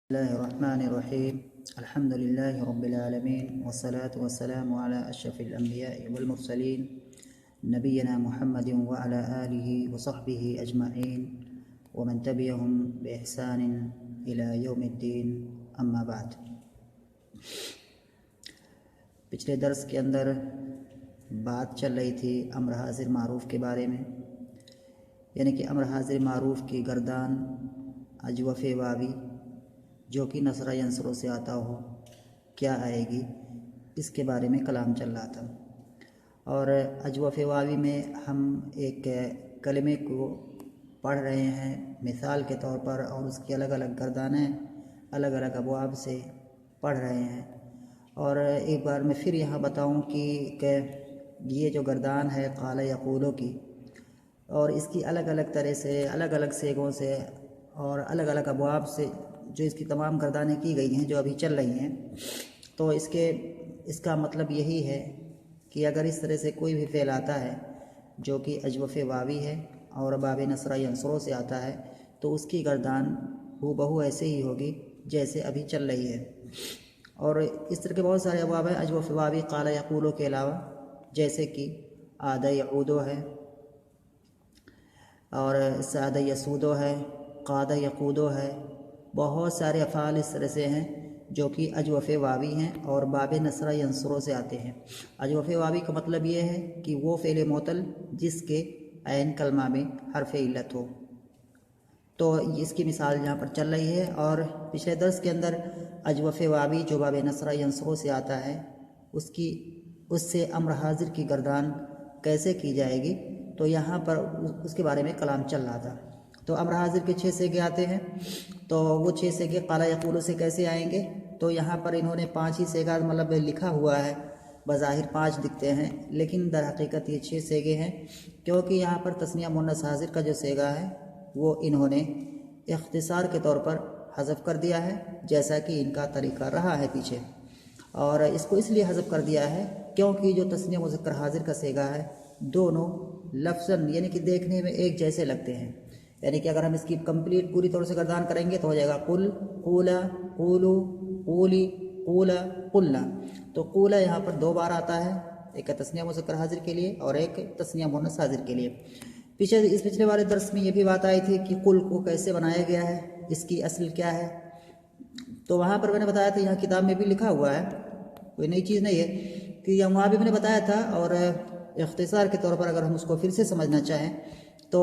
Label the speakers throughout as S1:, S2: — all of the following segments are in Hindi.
S1: बिस्मिल्लाहिर्रहमानिर्रहीम अल्हम्दुलिल्लाहि रब्बिल आलमीन वस्सलातु वस्सलामु अला अशरफिल अंबियाइ वल मुरसलीन नबियना मुहम्मदिन व अला आलिहि व सहबिहि अजमईन व मन तबिअहुम बिइहसानिन इला यौमिद्दीन अम्मा बाद। पिछले दर्स के अंदर बात चल रही थी अम्र हाजिर मारूफ के बारे में, यानी कि अम्र हाजिर मारूफ की गर्दान अजवफ़ वावी जो कि नसरा यंसरों से आता हो क्या आएगी, इसके बारे में कलाम चल रहा था। और अजवफ़ वावी में हम एक कलमे को पढ़ रहे हैं मिसाल के तौर पर, और उसकी अलग अलग गर्दानें अलग अलग अबवाब से पढ़ रहे हैं। और एक बार मैं फिर यहाँ बताऊँ कि ये जो गर्दान है क़ाल यक़ूलो की, और इसकी अलग अलग तरह से अलग अलग सेगों से और अलग अलग अबवाब से जो इसकी तमाम गर्दानें की गई हैं जो अभी चल रही हैं, तो इसका मतलब यही है कि अगर इस तरह से कोई भी फ़ेल आता है जो कि अजवफ़ वावी है और बाब नसरा यंसरों से आता है, तो उसकी गर्दान हूबहू ऐसे ही होगी जैसे अभी चल रही है। और इस तरह के बहुत सारे अबवाब हैं अजवफ़ वावी क़ाल यक़ूलो के अलावा, जैसे कि आद यऊदो है और साद यसूदो है, क़ाद यक़ूदो है। बहुत सारे अफ़ाल इस तरह से हैं जो कि अजवफ़ वावी हैं और बाब नसरा यंसरों से आते हैं। अजवफ़ वावी का मतलब ये है कि वो फ़ेल मोतल जिसके ऐन कलमा में हर्फ़ इल्लत हो। तो इसकी मिसाल यहाँ पर चल रही है। और पिछले दर्स के अंदर अजवफ़ वावी जो बाब नसरा यंसरों से आता है उससे अम्र हाजिर की गर्दान कैसे की जाएगी, तो यहाँ पर उसके बारे में कलाम चल रहा था। तो अम्र हाजिर के 6 सेगे आते हैं, तो वो 6 सेगे क़ाल यक़ूलो से कैसे आएंगे, तो यहाँ पर इन्होंने 5 ही सेगा मतलब लिखा हुआ है, बज़ाहिर 5 दिखते हैं लेकिन दर हकीकत ये 6 सेगे हैं, क्योंकि यहाँ पर तस्निया मुन्नस हाजिर का जो सेगा है वो इन्होंने इख्तिसार के तौर पर हज़फ कर दिया है, जैसा कि इनका तरीका रहा है पीछे। और इसको इसलिए हज़फ कर दिया है क्योंकि जो तस्निया मुज़क्कर हाजिर का सेगा है दोनों लफ्ज़न यानी कि देखने में एक जैसे लगते हैं। यानी कि अगर हम इसकी कंप्लीट पूरी तौर से गर्दान करेंगे तो हो जाएगा कुल, कूला, कूलू, कूली, कूला, कुल्ला। तो कूला यहाँ पर 2 बार आता है, एक तस्निया मुज़क्कर हाजिर के लिए और एक तस्निया मुन्नस हाजिर के लिए। पिछले वाले दर्स में ये भी बात आई थी कि कुल को कैसे बनाया गया है, इसकी असल क्या है। तो वहाँ पर मैंने बताया था, यहाँ किताब में भी लिखा हुआ है, कोई नई चीज़ नहीं है, कि वहाँ भी मैंने बताया था। और इख्तिसार के तौर पर अगर हम उसको फिर से समझना चाहें तो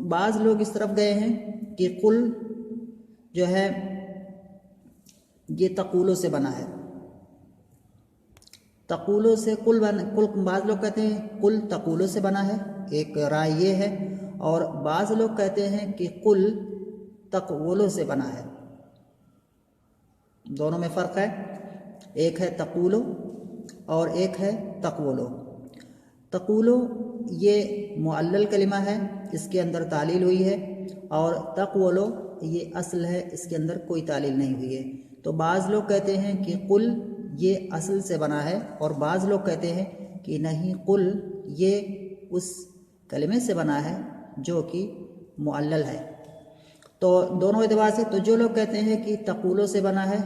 S1: बाज़ लोग इस तरफ गए हैं कि कुल जो है ये तक़ूलो से बना है, तक़ूलो से कुल बाज़ लोग कहते हैं कुल तक़ूलो से बना है, एक राय ये है। और बाज़ लोग कहते हैं कि कुल तक़वुलो से बना है। दोनों में फ़र्क है, एक है तक़ूलो और एक है तक़वुलो। तक़ूलो ये मुअल्लल कलिमा है, इसके अंदर तालील हुई है, और तक़वुलो ये असल है, इसके अंदर कोई तालील नहीं हुई है। तो बाज़ लोग कहते हैं कि कुल ये असल से बना है, और बाज़ लोग कहते हैं कि नहीं, कुल ये उस कलिमे से बना है जो कि मुअल्लल है। तो दोनों एतबार से, तो जो लोग कहते हैं कि तक़ूलो से बना है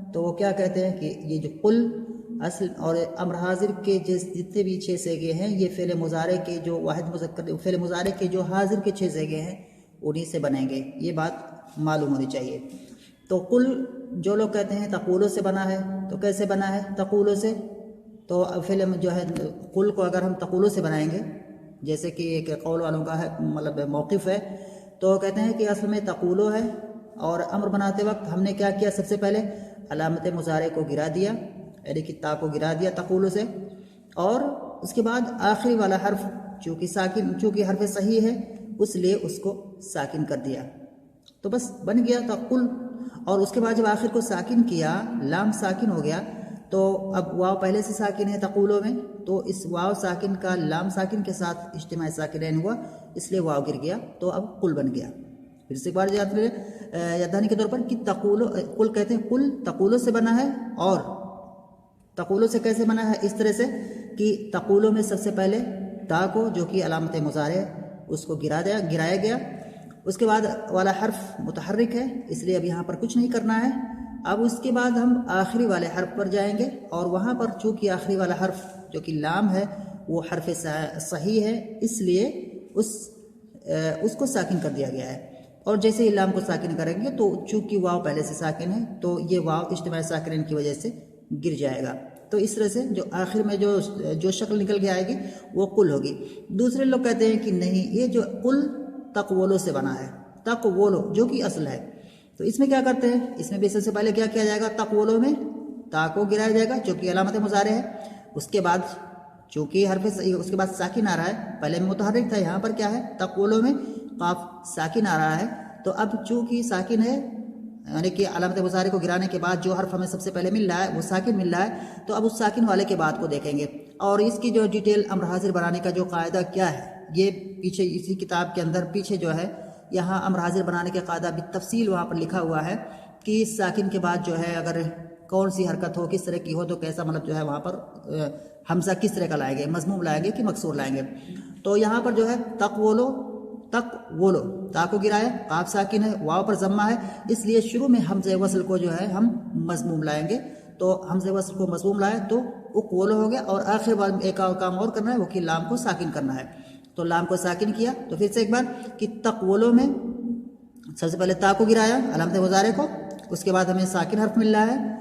S1: तो वो क्या कहते हैं कि ये जो कुल असल और अम्र हाजिर के जितने भी 6 सेगे हैं ये फ़ेल मुज़ारे के जो वाहिद मुज़क्कर फ़ेल मुज़ारे के जो हाजिर के 6 सेगे हैं उन्हीं से बनेंगे, ये बात मालूम होनी चाहिए। तो कुल जो लोग कहते हैं तक़ूलो से बना है, तो कैसे बना है तक़ूलो से, तो फ़ेल जो है कुल को अगर हम तक़ूलो से बनाएंगे, जैसे कि एक कौल वालों का है मतलब मौक़िफ़ है, तो कहते हैं कि असल में तक़ूलो है, और अम्र बनाते वक्त हमने क्या किया, सबसे पहले अलामत मुज़ारे को गिरा दिया, यानी कि ता को गिरा दिया तक़ूलो से, और उसके बाद आखिरी वाला हर्फ चूँकि हर्फ सही है उसलिए उसको साकिन कर दिया, तो बस बन गया तक़ुल। और उसके बाद जब आखिर को साकिन किया, लाम साकिन हो गया, तो अब वाव पहले से साकिन है तक़ूलो में, तो इस वाव साकिन का लाम साकिन के साथ इज्तिमा साकिनैन हुआ, इसलिए वाव गिर गया, तो अब कुल बन गया। फिर से एक बार याददानी के तौर पर कि तक़ूलो कुल कहते हैं कुल तक़ूलो से बना है, और तक़ूलो से कैसे बना है, इस तरह से कि तक़ूलो में सबसे पहले ता को जो कि अलामत मुज़ारे उसको गिराया गया, उसके बाद वाला हर्फ मुतहर्रिक है, इसलिए अब यहाँ पर कुछ नहीं करना है। अब उसके बाद हम आखिरी वाले हर्फ पर जाएंगे और वहाँ पर चूँकि आखिरी वाला हर्फ जो कि लाम है वो हर्फ सही है, इसलिए उसको साकिन कर दिया गया है। और जैसे ही लाम को साकिन करेंगे तो चूँकि वाव पहले से साकिन है तो ये वाव इज्तिमाई साकिन की वजह से गिर जाएगा। तो इस तरह से जो आखिर में जो शक्ल निकल के आएगी वो कुल होगी। दूसरे लोग कहते हैं कि नहीं, ये जो कुल तकवोलो से बना है, तकवोलो जो कि असल है। तो इसमें क्या करते हैं, इसमें भी सबसे पहले क्या किया जाएगा, तकवोलो में ता को गिराया जाएगा जो कि अलामत मुज़ारे है। उसके बाद चूँकि हरफ उसके बाद साकिन आ रहा है, पहले में मुतहर्रिक था, यहाँ पर क्या है तकवोलो में काफ साकिन आ रहा है। तो अब चूँकि साकिन है यानी कि अलामत मुज़ारे को गिराने के बाद जो हर्फ हमें सबसे पहले मिल रहा है वो साकिन मिल रहा है। तो अब उस साकिन वाले के बाद को देखेंगे और इसकी जो डिटेल अम्र हाजिर बनाने का जो कायदा क्या है, ये पीछे इसी किताब के अंदर पीछे जो है यहाँ अम्र हाजिर बनाने के कायदा भी तफसील वहाँ पर लिखा हुआ है कि साकिन के बाद जो है अगर कौन सी हरकत हो, किस तरह की हो, तो कैसा मतलब जो है वहाँ पर हमजा किस तरह का लाएंगे, मजमूम लाएंगे कि मकसूर लाएंगे। तो यहाँ पर जो है तकवोलो ता को गिराया, काफ साकिन है, वाव पर जम्मा है, इसलिए शुरू में हमज़े वसल को जो है हम मजमूम लाएंगे। तो हमज़े वसल को मजमूम लाए तो उक़वोलो हो गया। और आखिर बार में एक और काम और करना है, वो कि लाम को साकिन करना है। तो लाम को साकिन किया तो फिर से एक बार कि तकवोलो में सबसे पहले ता को गिराया अलामत मुज़ारे को, उसके बाद हमें साकिन हर्फ मिल रहा है।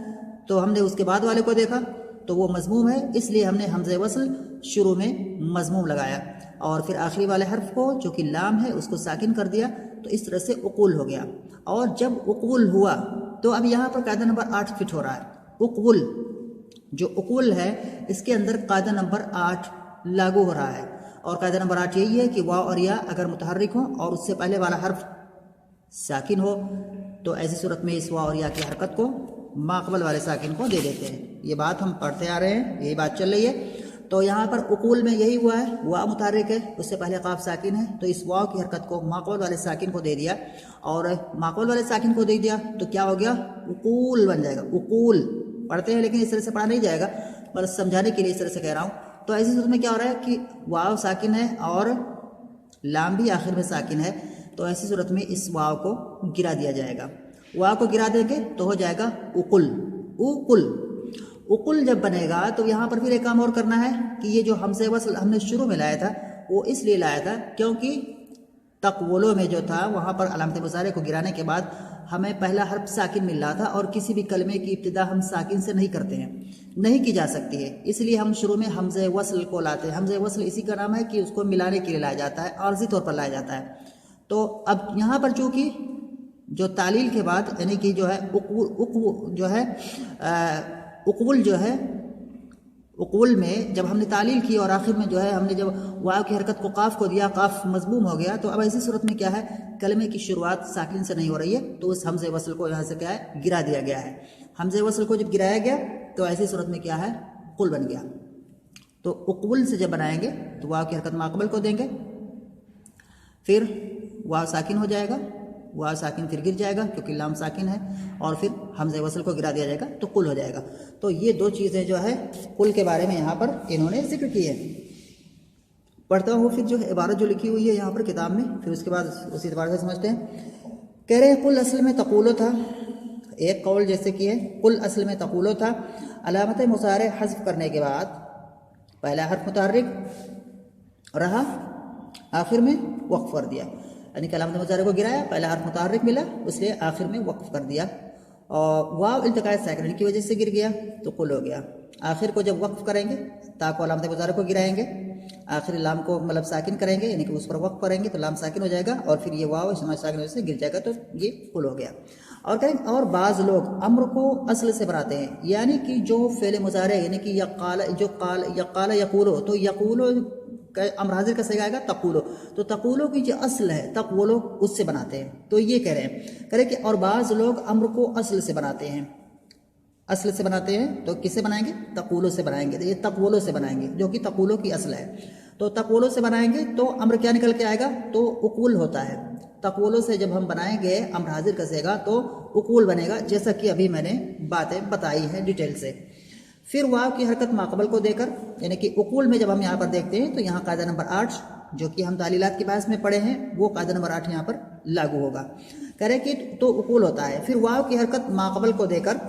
S1: तो हमने उसके बाद वाले को देखा तो वो मजमूम है, इसलिए हमने हमज़े वसल शुरू में मजमूम लगाया और फिर आखिरी वाले हर्फ को जो कि लाम है उसको साकिन कर दिया। तो इस तरह से उक़ूल हो गया। और जब उक़ूल हुआ तो अब यहाँ पर कायदा नंबर 8 फिट हो रहा है। उक़ूल जो उक़ूल है इसके अंदर कायदा नंबर 8 लागू हो रहा है। और कायदा नंबर 8 यही है कि वाव और या अगर मुतहर्रिक हो और उससे पहले वाला हर्फ साकिन हो तो ऐसी सूरत में इस वाव और या की हरकत को माक़बल वाले साकिन को दे देते हैं। ये बात हम पढ़ते आ रहे हैं, यही बात चल रही है। तो यहाँ पर उक़ूल में यही हुआ है, वाव मुतहर्रिक है, उससे पहले काफ साकिन है, तो इस वाव की हरकत को माक़बल वाले साकिन को दे दिया और माक़बल वाले साकिन को दे दिया तो क्या हो गया, उक़ूल बन जाएगा। उक़ूल पढ़ते हैं लेकिन इस तरह से पढ़ा नहीं जाएगा, बस समझाने के लिए इस तरह से कह रहा हूँ। तो ऐसी सूरत में क्या हो रहा है कि वाव साकिन है और लाम भी आखिर में साकिन है, तो ऐसी सूरत में इस वाव को गिरा दिया जाएगा। वाव को गिरा देंगे तो हो जाएगा उक़ुल। उक़ुल उक़ुल जब बनेगा तो यहाँ पर फिर एक काम और करना है कि ये जो हमज़े वसल हमने शुरू में लाया था वो इसलिए लाया था क्योंकि तकवोलो में जो था वहाँ पर अलामत मुज़ारे को गिराने के बाद हमें पहला हर्फ साकिन मिल रहा था और किसी भी कलमे की इब्तिदा हम साकिन से नहीं करते हैं, नहीं की जा सकती है, इसलिए हम शुरू में हमज़े वसल को लाते हैं। हमज़े वसल इसी का नाम है कि उसको मिलाने के लिए लाया जाता है, आर्ज़ी तौर पर लाया जाता है। तो अब यहाँ पर चूँकि जो तालील के बाद यानी कि जो है उक़ूल जो है उक़ूल में जब हमने तालील की और आखिर में जो है हमने जब वाव की हरकत को काफ को दिया, काफ मजमूम हो गया, तो अब ऐसी सूरत में क्या है, कलमे की शुरुआत साकिन से नहीं हो रही है, तो उस हमज़े वसल को यहाँ से क्या है, गिरा दिया गया है। हमज़े वसल को जब गिराया गया तो ऐसी सूरत में क्या है, उक़ूल बन गया। तो उक़ूल से जब बनाएंगे तो वाव की हरकत माक़बल को देंगे, फिर वाव साकिन हो जाएगा, वाव साकिन फिर गिर जाएगा क्योंकि लाम साकिन है, और फिर हमज़े वसल को गिरा दिया जाएगा तो कुल हो जाएगा। तो ये दो चीज़ें जो है कुल के बारे में यहाँ पर इन्होंने जिक्र की है। पढ़ता हूँ फिर जो है इबारत जो लिखी हुई है यहाँ पर किताब में, फिर उसके बाद उसी इबारत से समझते हैं। कह रहे हैं कुल असल में तक़ूलो था, एक कौल जैसे कि है कुल असल में तक़ूलो था, अलामत मुज़ारे हज़्फ़ करने के बाद पहला हर्फ मुतहर्रिक रहा, आखिर में वक्फ़ कर दिया, यानी कि अलामत मुज़ारे को गिराया, पहला हर्फ मुतहर्रिक मिला, इसलिए आखिर में वक्फ़ कर दिया और वाव इल्तिक़ाए साकिनैन की वजह से गिर गया तो कुल हो गया। आखिर को जब वक्फ़ करेंगे ता को अलामत मुज़ारे को गिराएंगे, आखिर लाम को मतलब साकिन करेंगे यानी कि उस पर वक्फ़ करेंगे तो लाम साकिन हो जाएगा और फिर ये वाव इस्तेमाल साकिन वजह से गिर जाएगा तो ये कुल हो गया। और कहें और बाज़ लोग अम्र को असल से बनाते हैं, यानी कि जो फ़ेल मुज़ारे यानी कि यक़ाल यक़ूलो, तो यक़ूलो अम्र हाजिर का सही आएगा तक़ूलो, तो तक़ूलो की जो असल है तक़वोलो उससे बनाते हैं। तो ये कह रहे हैं कि और बाज़ लोग अम्र को असल से बनाते हैं, असल से बनाते हैं तो किससे बनाएंगे, तक़ूलो से बनाएंगे, तो ये तक़वोलो से बनाएंगे जो कि तक़ूलो की असल है। तो तक़वोलो से बनाएंगे तो अम्र क्या निकल के आएगा, तो उक़ूल होता है। तक़वोलो से जब हम बनाएंगे अम्र हाजिर का सेगा तो उक़ूल बनेगा, जैसा कि अभी मैंने बातें बताई हैं डिटेल से। फिर वाव की हरकत माक़बल को देकर यानी कि उक़ूल में जब हम यहाँ पर देखते हैं तो यहाँ कायदा नंबर 8 जो कि हम तालीलात के बहस में पढ़े हैं, वो कायदा नंबर 8 यहाँ पर लागू होगा। कह रहे कि तो उकूल होता है, फिर वाव की हरकत माकबल को देकर,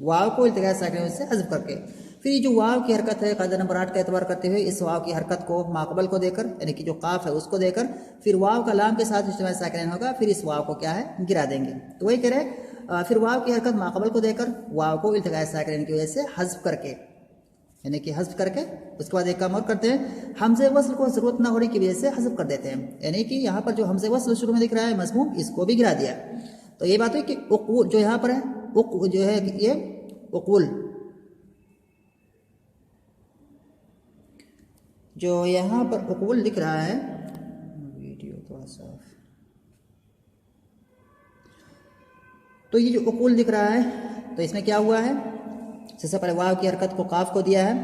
S1: वाव को इल्तिकाए साकिन से हज़फ करके, फिर ये जो वाव की हरकत है कायदा नंबर 8 का एतबार करते हुए इस वाव की हरकत को माकबल को देकर, यानी कि जो काफ है उसको देकर, फिर वाव का लाम के साथ इज्तिमाई साकिन होगा, फिर इस वाव को क्या है गिरा देंगे। तो वही कह रहे फिर वाव की हरकत माकबल को देकर वाव को इल्तिकाए साकिन की वजह से हज़फ करके, यानी कि हज़फ करके उसके बाद एक काम और करते हैं, हमज़े वस्ल को ज़रूरत ना होने की वजह से हज़फ कर देते हैं, यानी कि यहाँ पर जो हमज़े वस्ल शुरू में दिख रहा है मज़मूम, इसको भी गिरा दिया। तो ये बात है कि उक़ूल जो यहाँ पर है, जो है ये उक़ूल, जो यहाँ पर उक़ूल दिख रहा है, वीडियो थोड़ा सा, तो ये जो उक़ूल दिख रहा है तो इसमें क्या हुआ है, सबसे पहले वाव की हरकत को काफ को दिया है,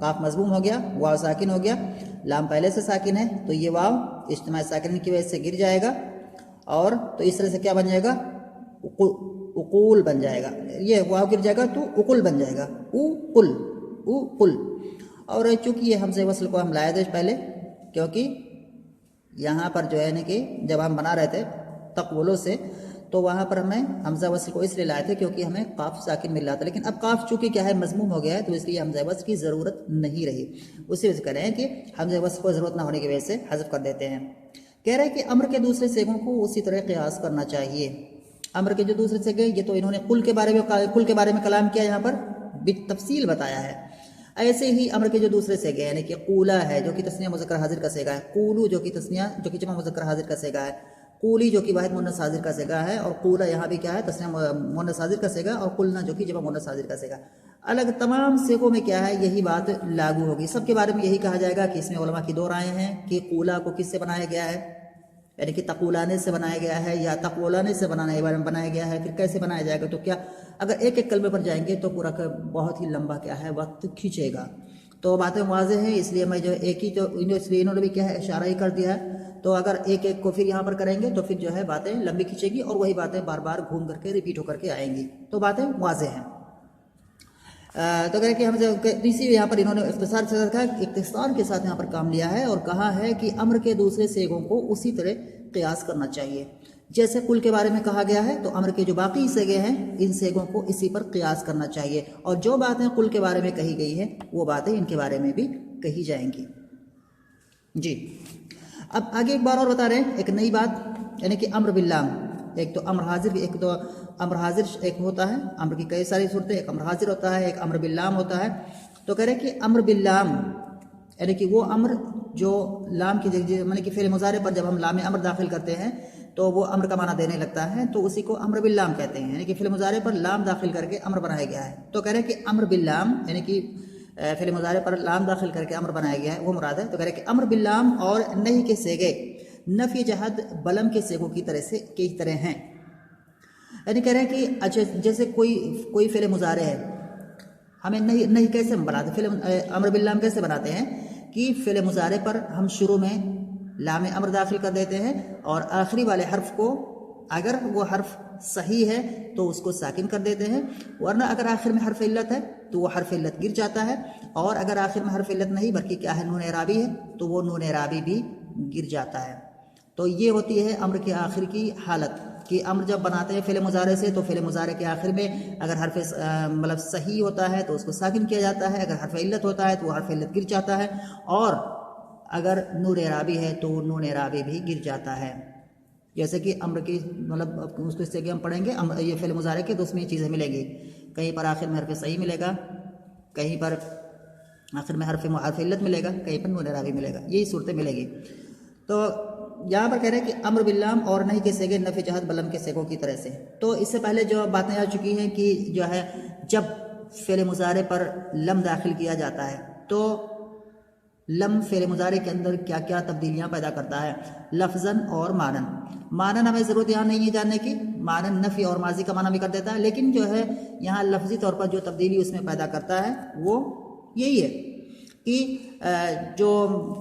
S1: काफ मजबूम हो गया, वाव साकिन हो गया, लाम पहले से साकिन है तो ये वाव इज्तिमाई साकिन की वजह से गिर जाएगा, और तो इस तरह से क्या बन जाएगा, उक़ूल बन जाएगा। ये वाव गिर जाएगा तो उक़ूल बन जाएगा, उक़ुल, उक़ुल। और चूंकि ये हमज़े वस्ल को हम लाए थे पहले, क्योंकि यहाँ पर जो है ना कि जब हम बना रहे थे तक़वुलों से, तो वहाँ पर हमें हमज़ा वस्ल को इसलिए लाए थे क्योंकि हमें काफ साकिन मिल रहा था, लेकिन अब काफ चूंकि क्या है मजमूम हो गया है, तो इसलिए हमज़ा वस्ल की ज़रूरत नहीं रही। उसी वजह से कह रहे हैं कि हमज़ा वस्ल को ज़रूरत ना होने की वजह से हज़फ कर देते हैं। कह रहे हैं कि अम्र के दूसरे सेगों को उसी तरह क़ियास करना चाहिए। अम्र के जो दूसरे सेगे, ये तो इन्होंने कुल के बारे में कलाम किया, यहाँ पर बितफ़सील बताया है। ऐसे ही अम्र के जो दूसरे सेगे यानी कि कूला है जो कि तस्निया मुज़क्कर हाजिर का सेगा है, कूलू जो कि तस्निया जो कि जमा मुज़क्कर हाजिर का सेगा है, कूली जो कि वाहिद मुन्नस हाजिर का सेगा है, और कूला यहाँ भी क्या है तस्निया मुन्नस हाजिर का सेगा, और कुलना जो कि जमा मुन्नस हाजिर का सेगा। अलग तमाम सेगों में क्या है यही बात लागू होगी, सबके बारे में यही कहा जाएगा कि इसमें उलमा की दो राय हैं कि कूला को किससे बनाया गया है, यानी कि तक़ूलाने से बनाया गया है या तक़वलाने से बनाया गया है, फिर कैसे बनाया जाएगा। तो क्या अगर एक एक कलमे पर जाएंगे तो पूरा बहुत ही लंबा क्या है वक्त खींचेगा, तो बातें वाज़ेह हैं, इसलिए मैं जो एक ही जो इसलिए इन्होंने भी क्या है इशारा ही कर दिया है। तो अगर एक एक को फिर यहाँ पर करेंगे तो फिर जो है बातें लंबी खींचेगी और वही बातें बार बार घूम करके रिपीट होकर के आएंगी, तो बातें वाज़ेह हैं। तो कह कि हम इसी यहाँ पर इन्होंने इख्तिसार से रखा है, इख्तिसार के साथ यहाँ पर काम लिया है और कहा है कि अम्र के दूसरे सेगों को उसी तरह क़ियास करना चाहिए जैसे कुल के बारे में कहा गया है, तो अम्र के जो बाकी सेगे हैं इन सेगों को इसी पर क़ियास करना चाहिए, और जो बातें कुल के बारे में कही गई हैं वो बातें इनके बारे में भी कही जाएंगी। जी, अब आगे एक बार और बता रहे हैं एक नई बात, यानी कि अम्र बिल्लाम, एक तो अम्र हाजिर, एक तो अम्र हाजिर एक होता है, अम्र की कई सारी सूरतें, एक अम्र हाजिर होता है, एक अम्र बिल्लाम होता है। तो कह रहे कि अम्र बिल्लाम यानी कि वो अम्र जो लाम की यानी कि फ़िल मुज़ारे पर जब हम लाम अम्र दाखिल करते हैं तो वो अम्र का माना देने लगता है, तो उसी को अम्र बिल्लाम कहते हैं, यानी कि फ़िल मुज़ारे पर लाम दाखिल करके अम्र बनाया गया है। तो कह रहे कि अम्र बिल्लाम यानी कि फ़िल मुज़ारे पर लाम दाखिल करके अम्र बनाया गया है, वो मुराद है। तो कह रहे कि अम्र बिल्लाम और नहीं के सेगे नफ़ी जहद बलम के सेगों की तरह हैं, यानी कह रहे हैं कि अच्छा जैसे कोई फ़िल मुज़ारे है, हमें नहीं कैसे हम बनाते, फ़िल अम्र बिल्लाम कैसे बनाते हैं कि फ़िल मुज़ारे पर हम शुरू में लाम अम्र दाखिल कर देते हैं और आखिरी वाले हर्फ को अगर वो हर्फ सही है तो उसको साकिन कर देते हैं, वरना अगर आखिर में हर्फ इल्लत है तो वो हर्फ इल्लत गिर जाता है, और अगर आखिर में हर्फ इल्लत नहीं बल्कि क्या है नून एराबी है तो वो नून एराबी भी गिर जाता है। तो ये होती है अम्र के आखिर की हालत कि अम्र जब बनाते हैं फ़िल मुज़ारे से तो फ़िल मुज़ारे के आखिर में अगर हर्फ मतलब सही होता है तो उसको साकिन किया जाता है, अगर हर्फ इल्लत होता है तो वो हर्फ इल्लत गिर जाता है, और अगर नून एराबी है तो नून एराबी भी गिर जाता है। जैसे कि अम्र की मतलब उसको इससे कि हम पढ़ेंगे ये फ़िल मुज़ारे के तो उसमें ये चीज़ें मिलेंगी, कहीं पर आखिर में हर्फ सही मिलेगा, कहीं पर आखिर में हर्फ इल्लत मिलेगा, कहीं पर नून एराबी मिलेगा, यही सूरतें मिलेगी। तो यहाँ पर कह रहे हैं कि अम्र बिल्लाम और नहीं के सेगे नफ़ी जहद बलम के सेगों की तरह से। तो इससे पहले जो बातें आ चुकी हैं कि जो है जब फ़िल मुज़ारे पर लम दाखिल किया जाता है तो लम फ़िल मुज़ारे के अंदर क्या क्या तब्दीलियाँ पैदा करता है, लफ्ज़न और मानन। मानन हमें ज़रूरत यहाँ नहीं है जानने की, मानन नफ़ी और माजी का माना भी कर देता है, लेकिन जो है यहाँ लफ्ज़ी तौर पर जो तब्दीली उसमें पैदा करता है वो यही है कि जो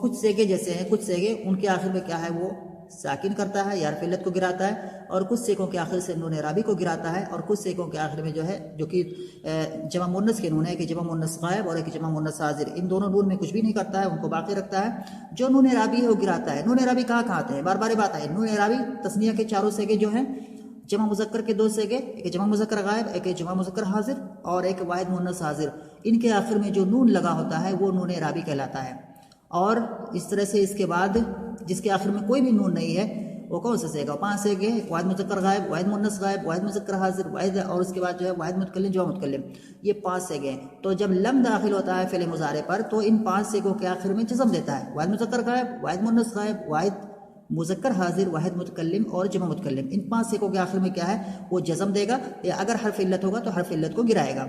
S1: कुछ सेगे जैसे हैं, कुछ सेगे उनके आखिर में क्या है वो साकिन करता है या हर्फ इल्लत को गिराता है, और कुछ सेकों के आखिर से नून राबी को गिराता है, और कुछ सेकों के आखिर में जो है जो कि जमा मुन्नस के नून है कि जमा मुन्नस गायब और एक जमा मुन्नस हाजिर, इन दोनों नून में कुछ भी नहीं करता है, उनको बाकी रखता है। जो नून राबी है वो गिराता है। नून राबी कहाँ कहाँ आते हैं, बार बार बात है। नून राबी तस्निया के चारों सेगे जो हैं, जमा मुज़क्कर के दो सेगे, एक जमा मुज़क्कर गायब, एक जमा मुज़क्कर हाजिर और एक वाहिद मुन्नस हाजिर, इनके आखिर में जो नून लगा होता है वो नून राबी कहलाता है। और इस तरह से इसके बाद जिसके आखिर में कोई भी नून नहीं है वो कौन सा सेगा, 5 सेगे, वाहिद मुज़क्कर गायब, वाहिद मुन्नस गायब, वाहिद मुज़क्कर हाजिर, वाहिद, और उसके बाद जो है वाहिद मुतकल्लिम, जमा मुतकल्लिम, ये 5 सेगे हैं। तो जब लम दाखिल होता है फ़िल मुज़ारे पर तो इन 5 सेगों के आखिर में जज़म देता है। वाहिद मुज़क्कर गायब, वाहिद मुन्नस गायब, वाहिद मुज़क्कर हाजिर, वाहिद मुतकल्लिम और जमा मुतकल्लिम, इन 5 सेकों के आखिर में क्या है वो जज़म देगा, या अगर हर्फ इल्लत होगा तो हर्फ इल्लत को गिराएगा।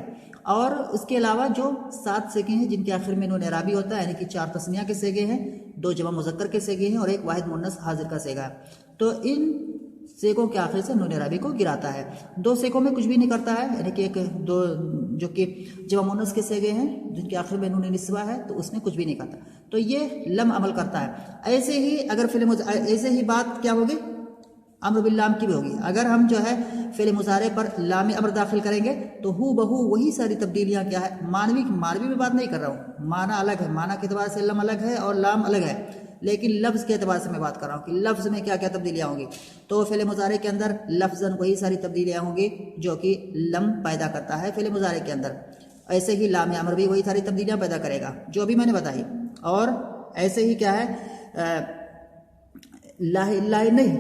S1: और उसके अलावा जो 7 सेगे हैं जिनके आखिर में नून राबी होता है, यानी कि 4 तस्निया के सेगे हैं, 2 जमा मुज़क्कर के सेगे हैं और एक वाहिद मुन्नस हाजिर का सेगा है, तो इन सेकों के आखिर से नून राबी को गिराता है। 2 सेकों में कुछ भी नहीं करता है, यानी कि एक दो जो कि जमा मुन्नस के सेगे हैं जिनके आखिर में नून निस्वा है तो उसमें कुछ भी नहीं करता, तो ये लम अमल करता है। ऐसे ही अगर ऐसे ही बात क्या होगी, अम्र बिल लाम की भी होगी। अगर हम जो है फ़िल मुज़ारे पर लाम अमर दाखिल करेंगे तो हू बहू वही सारी तब्दीलियाँ क्या है, मानवी में बात नहीं कर रहा हूँ, माना अलग है, माना के अतबार से लम अलग है और लाम अलग है, लेकिन लफ्ज़ के अतबार से मैं बात कर रहा हूँ कि लफ्ज़ में क्या क्या तब्दीलियाँ होंगी। तो फ़िल मुज़ारे के अंदर लफ्ज़न वही सारी तब्दीलियाँ होंगी जो कि लम पैदा करता है फ़िल मुज़ारे के अंदर। ऐसे ही लाम अमर भी वही सारी तब्दीलियाँ पैदा करेगा जो अभी मैंने बताई। और ऐसे ही क्या है, ला नहीं,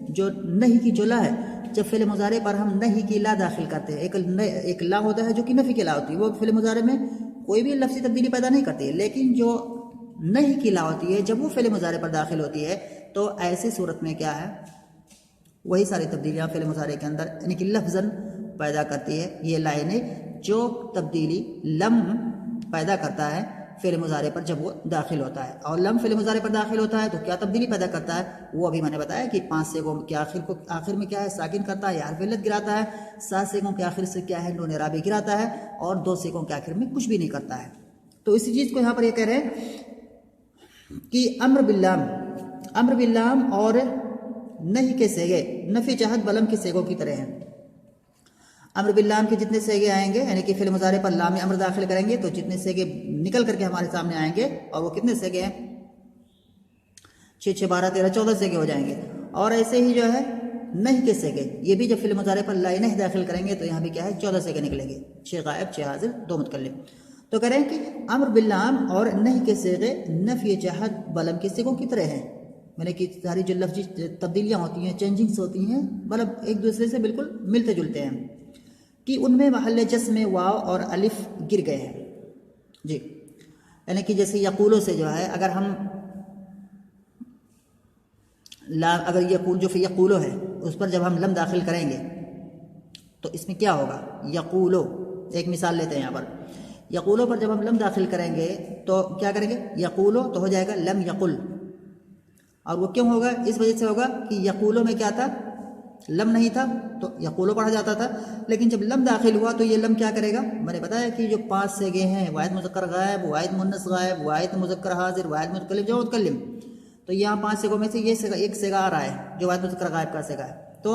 S1: जो नहीं की जो ला है, जब फ़िल मुज़ारे पर हम नहीं की ला दाखिल करते हैं, एक ला होता है जो कि नफ़ी की ला होती है, वो फ़िल मुज़ारे में कोई भी लफ्ज़ी तब्दीली पैदा नहीं करती है, लेकिन जो नहीं की ला होती है जब वो फ़िल मुज़ारे पर दाखिल होती है तो ऐसी सूरत में क्या है वही सारी तब्दीलियाँ फ़िल मुज़ारे के अंदर यानी कि लफ्ज़न पैदा करती है। ये लाइनें जो तब्दीली लम पैदा करता है फ़िल मुज़ारे पर जब वो दाखिल होता है, और लम फ़िल मुज़ारे पर दाखिल होता है तो क्या तब्दीली पैदा करता है, वो अभी मैंने बताया कि 5 सेगों के आखिर में क्या है साकिन करता है या हर्फ इल्लत गिराता है, 7 सेगों के आखिर से क्या है नून राबी गिराता है, और 2 सेगों के आखिर में कुछ भी नहीं करता है। तो इसी चीज़ को यहाँ पर ये कह रहे हैं कि अम्र बिल्लाम और नहीं के सेगे नफ़ी चाहत बलम के सेगों की तरह हैं। अम्र बिल्लाम के जितने सेगे आएंगे यानी कि फ़िल मुज़ारे पर लाम अम्र दाखिल करेंगे तो जितने सेगे निकल करके हमारे सामने आएंगे, और वो कितने सेगे हैं 6, 6, 12, 13, 14 सेगे हो जाएंगे। और ऐसे ही जो है नहीं के सेगे, ये भी जब फ़िल मुज़ारे पर ला नहीं दाखिल करेंगे तो यहाँ भी क्या है 14 सेगे निकलेंगे, 6 गायब, 6 हाजिर, 2 मुतकल्लिम। तो कह रहे हैं कि अम्र बिल्लाम और नहीं के सेगे नफ़ी चाहत बलम के सेगों की तरह हैं, मैंने कि सारी जो लफ्जी तब्दीलियाँ होती हैं, चेंजिंग्स होती हैं, मतलब एक दूसरे से बिल्कुल मिलते जुलते हैं कि उनमें महल जस्म वाव और अलिफ गिर गए हैं जी। यानी कि जैसे यकूलों से जो है अगर हम अगर यकूल जो यकूलो है उस पर जब हम लम दाखिल करेंगे तो इसमें क्या होगा, यकूलो, एक मिसाल लेते हैं यहाँ पर, यकूलो पर जब हम लम दाखिल करेंगे तो क्या करेंगे, यकूलो तो हो जाएगा लम यकुल, और वो क्यों होगा, इस वजह से होगा कि यकूलो में क्या था, लम नहीं था तो यकूलो पढ़ा जाता था, लेकिन जब लम दाखिल हुआ तो ये लम क्या करेगा, मैंने बताया कि जो 5 सेगे हैं वाहिद मुज़क्कर गायब, वाहिद मुन्नस गायब, वाहिद मुज़क्कर हाजिर, वाहिद मुतकल्लिम, जमा मुतकल्लिम, तो यहाँ 5 सेगों में से ये सेगा, एक सेगा आ रहा है जो वाहिद मुज़क्कर गायब का सेगा है, तो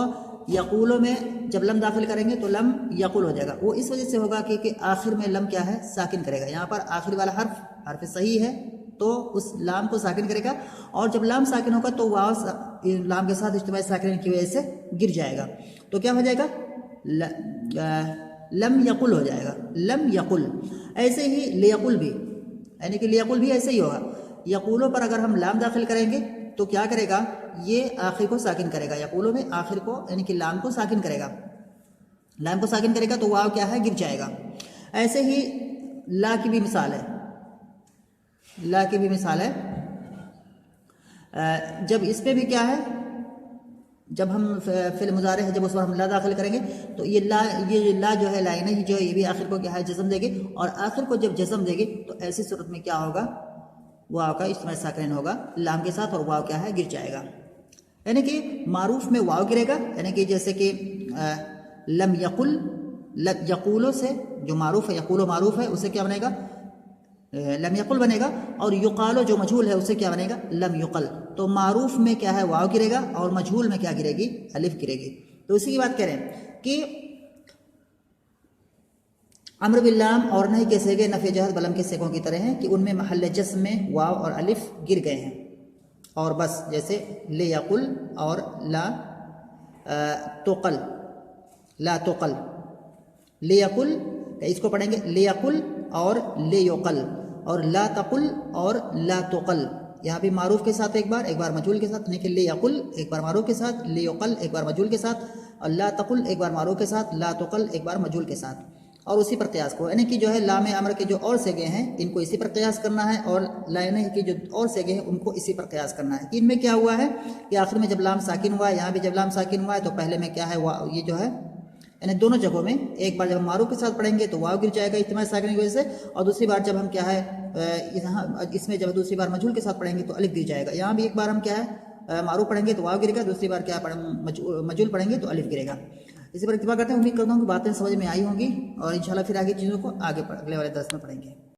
S1: यकूलो में जब लम दाखिल करेंगे तो लम यकुल हो जाएगा। वो इस वजह से होगा कि आखिर में लम क्या है साकिन करेगा, यहाँ पर आखिरी वाला हर्फ सही है तो उस लाम को साकिन करेगा, और जब लाम साकिन होगा तो वाव लाम के साथ इज्तिमाई साकिन की वजह से गिर जाएगा, तो क्या हो जाएगा लम यकुल हो जाएगा, लम यकुल। ऐसे ही लियकुल भी, यानी कि लियकुल भी ऐसे ही होगा, यकूलों पर अगर हम लाम दाखिल करेंगे तो क्या करेगा, ये आखिर को साकिन करेगा, यकूलों में आखिर को यानी कि लाम को साकिन करेगा, लाम को साकिन करेगा तो वाव क्या है गिर जाएगा। ऐसे ही ला की भी मिसाल है, ला की भी मिसाल है, जब इस पे भी क्या है, जब हम फ़िल मुज़ारे है जब उस पर हम ला दाखिल करेंगे तो ये ला जो है लाइन ही जो है ये भी आखिर को क्या है जज़म देगी, और आखिर को जब जज़म देगी तो ऐसी सूरत में क्या होगा, वाव का इस्तिमाल साकिन होगा लाम के साथ और वाव क्या है गिर जाएगा, यानी कि मारूफ में वाव गिरेगा, यानी कि जैसे कि लम यकुल, यकूलों से जो मारूफ है, यकूलो मारूफ है उसे क्या बनेगा लम यकुल बनेगा, और युकालो जो मजहूल है उसे क्या बनेगा लम युकल। तो मारूफ में क्या है, वाव गिरेगा, और मजहूल में क्या गिरेगी, अलिफ गिरेगी। तो इसी की बात करें कि अम्र बिल्लाम और नहीं के सेगे नफ़े जहद बलम के सेगों की तरह हैं कि उनमें महल जस्म में वाव और अलिफ गिर गए हैं। और बस जैसे ले यकुल और ला तोकल, ला तोकल, ले यकुल इसको पढ़ेंगे ले यकुल और ले योकल, और ला तकुल और ला तोकल। यहाँ भी मारूफ के साथ एक बार मजहूल के साथ, यानी कि ले यकुल एक बार मारूफ के साथ, ले योकल एक बार मजहूल के साथ, और ला तकुल एक बार मारूफ के साथ, ला तोकल एक बार मजहूल के साथ। और उसी पर कयास को, यानी कि जो है लाम अमर के जो और सेगे हैं इनको इसी पर कयास करना है, और लाइन की जो और सेगे हैं उनको इसी पर कयास करना है। कि इनमें क्या हुआ है कि आखिर में जब लाम साकिन हुआ है, यहाँ भी जब लाम साकिन हुआ है, तो पहले में क्या है, ये जो है यानी दोनों जगहों में एक बार जब हम मारूफ के साथ पढ़ेंगे तो वाव गिर जाएगा इज्तिमा साकिन की वजह से, और दूसरी बार जब हम क्या है यहाँ इसमें जब दूसरी बार मजहूल के साथ पढ़ेंगे तो अलिफ गिर जाएगा। यहाँ भी एक बार हम क्या है मारूफ पढ़ेंगे तो वाव गिरेगा, दूसरी बार क्या मजहूल पढ़ेंगे तो अलिफ गिरेगा। इसी पर इत्तिफाक करते हैं। उम्मीद करता हूँ कि बातें समझ में आई होंगी, और इंशाल्लाह फिर आगे चीज़ों को अगले वाले दर्स में पढ़ेंगे।